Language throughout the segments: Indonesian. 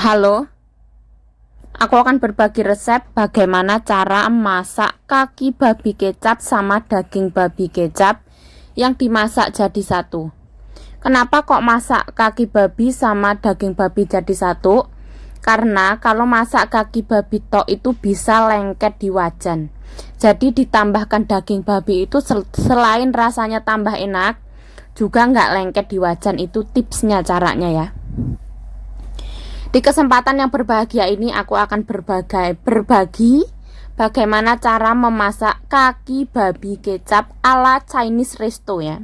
Halo, aku akan berbagi resep bagaimana cara masak kaki babi kecap sama daging babi kecap yang dimasak jadi satu. Kenapa kok masak kaki babi sama daging babi jadi satu? Karena kalau masak kaki babi tok itu bisa lengket di wajan. Jadi ditambahkan daging babi itu selain rasanya tambah enak, juga nggak lengket di wajan. Itu tipsnya caranya ya. Di kesempatan yang berbahagia ini aku akan berbagi bagaimana cara memasak kaki babi kecap ala Chinese resto ya.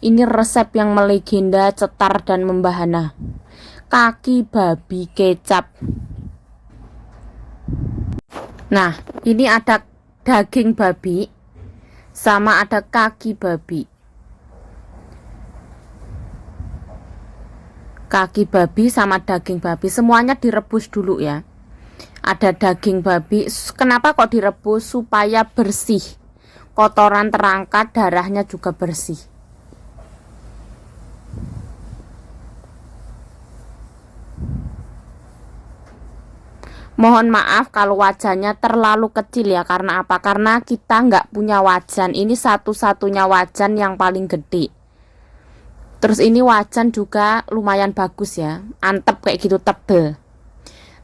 Ini resep yang melegenda, cetar dan membahana. Kaki babi kecap. Nah, ini ada daging babi sama ada kaki babi. Kaki babi sama daging babi semuanya direbus dulu ya. Ada daging babi, kenapa kok direbus? Supaya bersih, kotoran terangkat, darahnya juga bersih. Mohon maaf kalau wajannya terlalu kecil ya. Karena apa? Karena kita nggak punya wajan. Ini satu-satunya wajan yang paling gede. Terus ini wajan juga lumayan bagus ya, antep kayak gitu, tebel.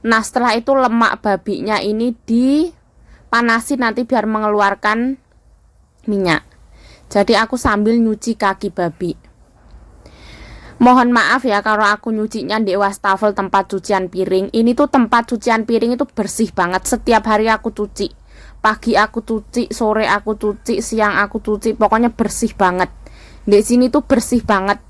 Nah setelah itu lemak babinya ini dipanasin nanti biar mengeluarkan minyak. Jadi aku sambil nyuci kaki babi. Mohon maaf ya kalau aku nyucinya di wastafel tempat cucian piring. Ini tuh tempat cucian piring itu bersih banget. Setiap hari aku cuci. Pagi aku cuci, sore aku cuci, siang aku cuci. Pokoknya bersih banget. Di sini tuh bersih banget.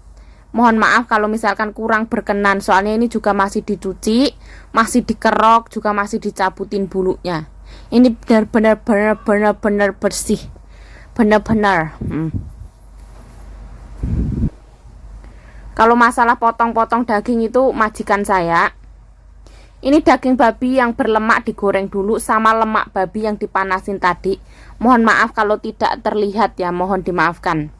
Mohon maaf kalau misalkan kurang berkenan, soalnya ini juga masih dicuci, masih dikerok, juga masih dicabutin bulunya. Ini benar-benar bersih. Benar-benar. Kalau masalah potong-potong daging itu majikan saya. Ini daging babi yang berlemak digoreng dulu sama lemak babi yang dipanasin tadi. Mohon maaf kalau tidak terlihat ya, mohon dimaafkan.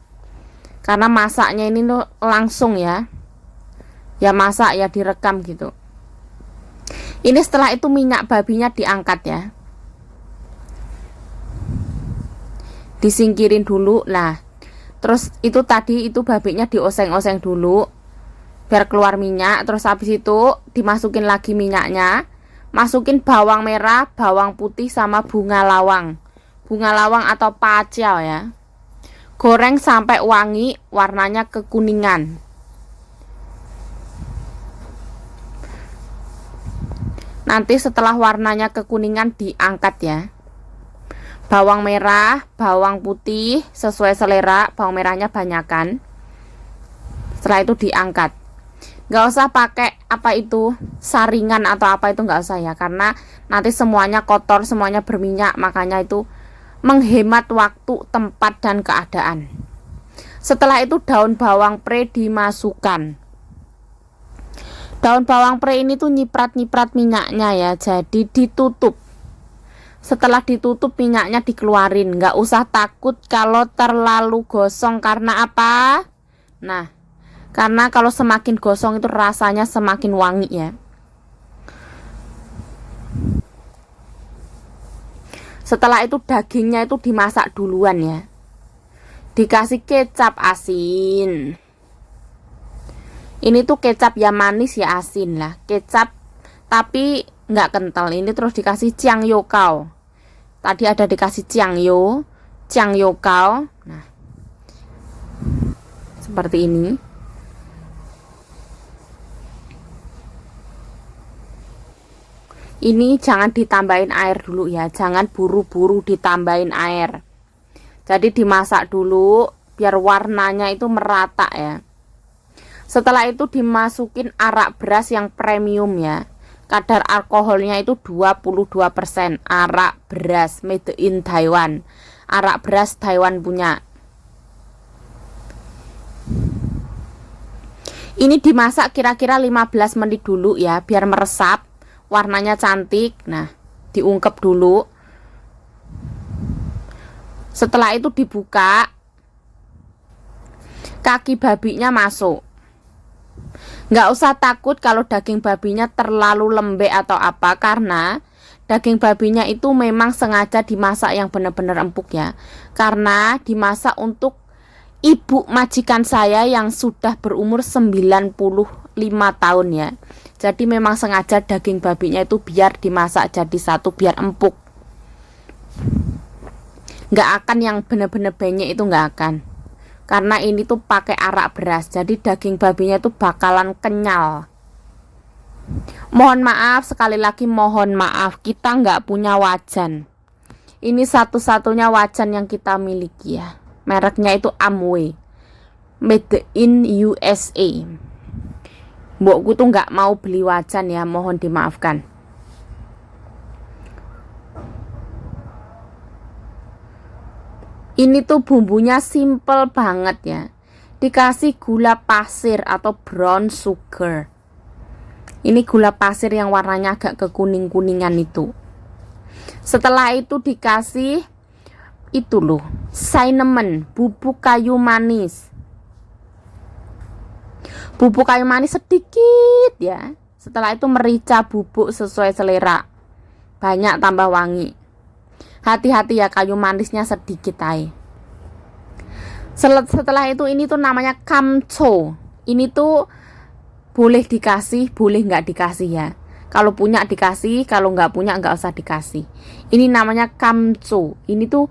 Karena masaknya ini tuh langsung ya. Ya masak ya direkam gitu. Ini setelah itu minyak babinya diangkat ya. Disingkirin dulu. Nah, terus itu tadi itu babinya dioseng-oseng dulu biar keluar minyak. Terus habis itu dimasukin lagi minyaknya. Masukin bawang merah, bawang putih sama bunga lawang. Bunga lawang atau pacau ya. Goreng sampai wangi, warnanya kekuningan. Nanti setelah warnanya kekuningan diangkat ya. Bawang merah, bawang putih sesuai selera, bawang merahnya banyakan. Setelah itu diangkat. Gak usah pakai apa itu saringan atau apa itu, gak usah ya, karena nanti semuanya kotor, semuanya berminyak, makanya itu menghemat waktu, tempat dan keadaan. Setelah itu daun bawang pre dimasukkan. Daun bawang pre ini tuh nyiprat-nyiprat minyaknya ya, jadi ditutup. Setelah ditutup minyaknya dikeluarin. Nggak usah takut kalau terlalu gosong. Karena apa? Nah, karena kalau semakin gosong itu rasanya semakin wangi ya. Setelah itu dagingnya itu dimasak duluan ya. Dikasih kecap asin. Ini tuh kecap ya manis ya asin lah. Kecap tapi nggak kental. Ini terus dikasih ciang yokao. Tadi ada dikasih ciang yokao. Nah, seperti ini. Ini jangan ditambahin air dulu ya. Jangan buru-buru ditambahin air. Jadi dimasak dulu biar warnanya itu merata ya. Setelah itu dimasukin arak beras yang premium ya. Kadar alkoholnya itu 22%. Arak beras made in Taiwan. Arak beras Taiwan punya. Ini dimasak kira-kira 15 menit dulu ya, biar meresap. Warnanya cantik. Nah, diungkep dulu. Setelah itu dibuka. Kaki babinya masuk. Nggak usah takut kalau daging babinya terlalu lembek atau apa, karena daging babinya itu memang sengaja dimasak yang benar-benar empuk ya. Karena dimasak untuk ibu majikan saya yang sudah berumur 95 tahun ya. Jadi memang sengaja daging babinya itu biar dimasak jadi satu, biar empuk. Nggak akan yang benar-benar benyek, itu nggak akan. Karena ini tuh pakai arak beras, jadi daging babinya itu bakalan kenyal. Mohon maaf, sekali lagi mohon maaf, kita nggak punya wajan. Ini satu-satunya wajan yang kita miliki ya. Mereknya itu Amway, made in USA. Mbokku tuh nggak mau beli wajan ya, mohon dimaafkan. Ini tuh bumbunya simple banget ya. Dikasih gula pasir atau brown sugar. Ini gula pasir yang warnanya agak kekuning-kuningan itu. Setelah itu dikasih itu loh, cinnamon, bubuk kayu manis. Bubuk kayu manis sedikit ya. Setelah itu merica bubuk sesuai selera. Banyak tambah wangi. Hati-hati ya, kayu manisnya sedikit aja. Setelah itu ini tuh namanya kamcho. Ini tuh boleh dikasih, boleh nggak dikasih ya. Kalau punya dikasih, kalau nggak punya nggak usah dikasih. Ini namanya kamcho. Ini tuh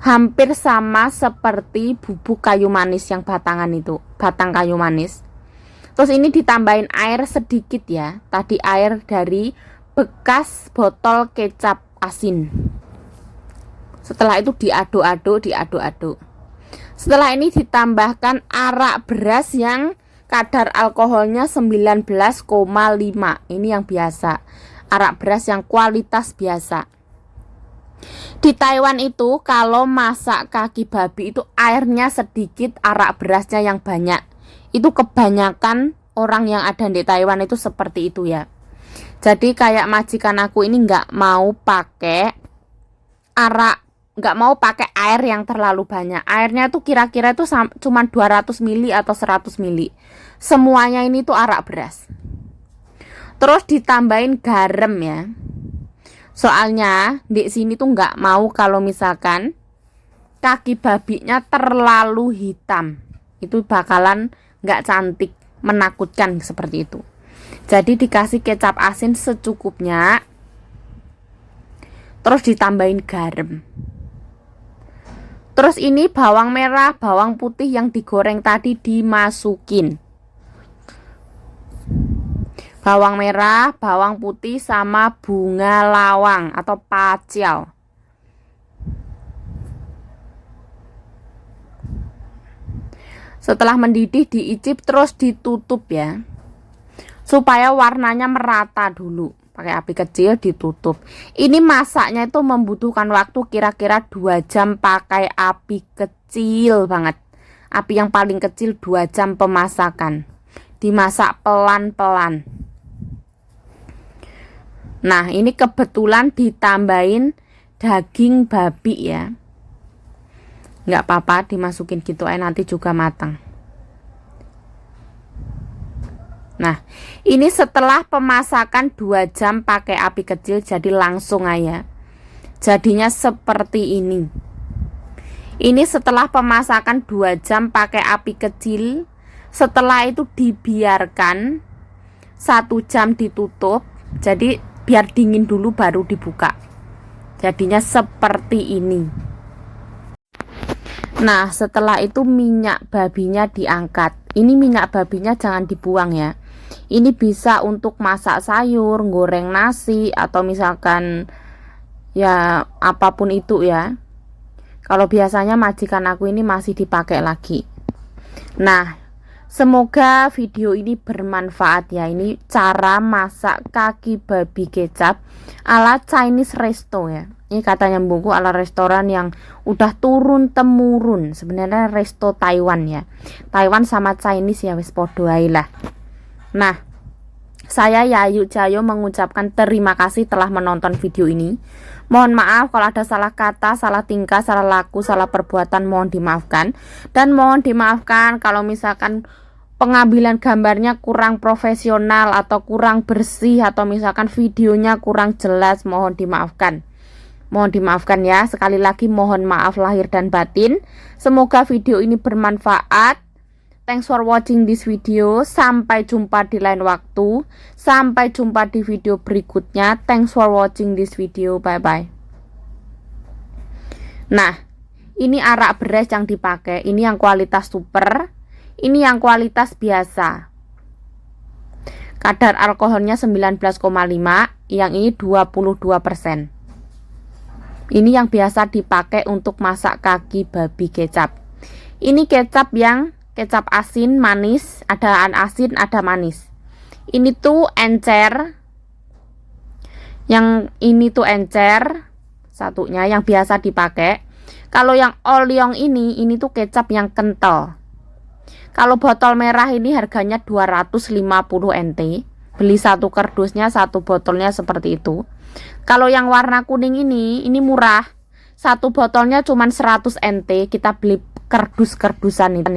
hampir sama seperti bubuk kayu manis yang batangan itu, batang kayu manis. Terus ini ditambahin air sedikit ya. Tadi air dari bekas botol kecap asin. Setelah itu diaduk-aduk. Setelah ini ditambahkan arak beras yang kadar alkoholnya 19,5. Ini yang biasa. Arak beras yang kualitas biasa. Di Taiwan itu kalau masak kaki babi itu airnya sedikit, arak berasnya yang banyak. Itu kebanyakan orang yang ada di Taiwan itu seperti itu ya. Jadi kayak majikan aku ini nggak mau pakai air yang terlalu banyak. Airnya tuh kira-kira itu cuma 200 mili atau 100 mili. Semuanya ini tuh arak beras. Terus ditambahin garam ya. Soalnya di sini tuh nggak mau kalau misalkan kaki babinya terlalu hitam. Itu bakalan nggak cantik, menakutkan seperti itu. Jadi dikasih kecap asin secukupnya. Terus ditambahin garam. Terus ini bawang merah, bawang putih yang digoreng tadi dimasukin. Bawang merah, bawang putih sama bunga lawang atau paciao. Setelah mendidih diicip terus ditutup ya. Supaya warnanya merata dulu. Pakai api kecil ditutup. Ini masaknya itu membutuhkan waktu kira-kira 2 jam pakai api kecil banget. Api yang paling kecil 2 jam pemasakan. Dimasak pelan-pelan. Nah, ini kebetulan ditambahin daging babi ya. Nggak apa-apa dimasukin gitu aja, nanti juga matang. Nah, ini setelah pemasakan 2 jam pakai api kecil, jadi langsung aja. Jadinya seperti ini. Ini setelah pemasakan 2 jam pakai api kecil. Setelah itu dibiarkan 1 jam ditutup. Jadi biar dingin dulu baru dibuka. Jadinya seperti ini. Nah, setelah itu minyak babinya diangkat. Ini minyak babinya jangan dibuang ya. Ini bisa untuk masak sayur, goreng nasi, atau misalkan ya apapun itu ya. Kalau biasanya majikan aku ini masih dipakai lagi. Nah, semoga video ini bermanfaat ya. Ini cara masak kaki babi kecap ala Chinese resto ya. Ini katanya buku ala restoran yang udah turun temurun. Sebenarnya resto Taiwan ya. Taiwan sama Chinese ya wis podo ae lah. Nah, saya Yayu Jayo mengucapkan terima kasih telah menonton video ini. Mohon maaf kalau ada salah kata, salah tingkah, salah laku, salah perbuatan, mohon dimaafkan. Dan mohon dimaafkan kalau misalkan pengambilan gambarnya kurang profesional atau kurang bersih atau misalkan videonya kurang jelas, mohon dimaafkan. Mohon dimaafkan ya. Sekali lagi mohon maaf lahir dan batin. Semoga video ini bermanfaat. Thanks for watching this video. Sampai jumpa di lain waktu. Sampai jumpa di video berikutnya. Thanks for watching this video. Bye bye. Nah, ini arak beras yang dipakai. Ini yang kualitas super. Ini yang kualitas biasa. Kadar alkoholnya 19,5, yang ini 22%. Ini yang biasa dipakai untuk masak kaki babi kecap. Ini kecap yang kecap asin, manis, ada asin, ada manis. Ini tuh encer. Yang ini tuh encer satunya yang biasa dipakai. Kalau yang oliong ini tuh kecap yang kental. Kalau botol merah ini harganya 250 NT. Beli satu kardusnya, satu botolnya seperti itu. Kalau yang warna kuning ini murah. Satu botolnya cuma 100 NT. Kita beli kardus-kardusan ini.